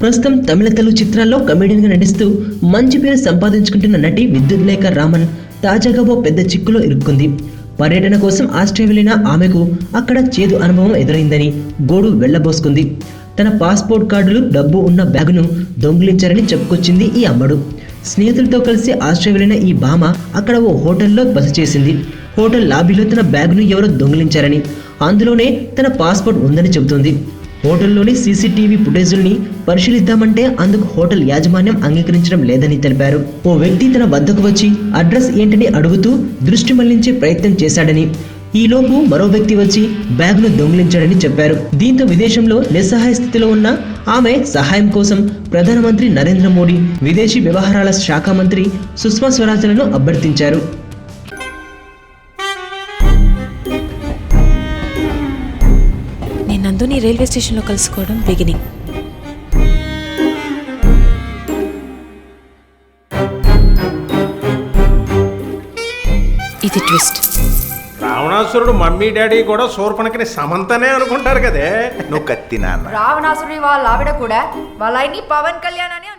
ప్రస్తుతం తమిళ తెలుగు చిత్రాల్లో కమెడియన్గా నటిస్తూ మంచి పేరు సంపాదించుకుంటున్న నటి విద్యుత్లేఖ రామన్ తాజాగా ఓ పెద్ద చిక్కులో ఇరుక్కుంది. పర్యటన కోసం ఆస్ట్రేలియా వెళ్లిన ఆమెకు అక్కడ చేదు అనుభవం ఎదురైందని గోడు వెళ్లబోసుకుంది. తన పాస్పోర్ట్ కార్డులు, డబ్బు ఉన్న బ్యాగును దొంగిలించారని చెప్పుకొచ్చింది ఈ అమ్మడు. స్నేహితులతో కలిసి ఆస్ట్రేలియా వెళ్లిన ఈ భామ అక్కడ ఓ హోటల్లో బస చేసింది. హోటల్ లాబీలో తన బ్యాగును ఎవరో దొంగిలించారని, అందులోనే తన పాస్పోర్ట్ ఉందని చెబుతుంది. హోటల్లోని సీసీటీవీ ఫుటేజుల్ని పరిశీలిద్దామంటే అందుకు హోటల్ యాజమాన్యం అంగీకరించడం లేదని తెలిపారు. ఓ వ్యక్తి తన వద్దకు వచ్చి అడ్రస్ ఏంటని అడుగుతూ దృష్టి మళ్లించే ప్రయత్నం చేశాడని, ఈలోపు మరో వ్యక్తి వచ్చి బ్యాగ్ను దొంగిలించాడని చెప్పారు. దీంతో విదేశంలో నిస్సహాయ స్థితిలో ఉన్న ఆమె సహాయం కోసం ప్రధానమంత్రి నరేంద్ర మోడీ, విదేశీ వ్యవహారాల శాఖ మంత్రి సుష్మా స్వరాజ్లను అభ్యర్థించారు. నందుని రైల్వే స్టేషన్లో కలుసుకోవడం బిగినింగ్. ఇది ట్విస్ట్. రావణాసురుడు మమ్మీ డాడీ కూడా శూర్పణఖని సమంతనే అనుకుంటారు కదే. నువ్వు కత్తి నాన్న. రావణాసురుడి వాళ్ళ ఆవిడ కూడా వాళ్ళ ఆయన్ని పవన్ కళ్యాణ్ అని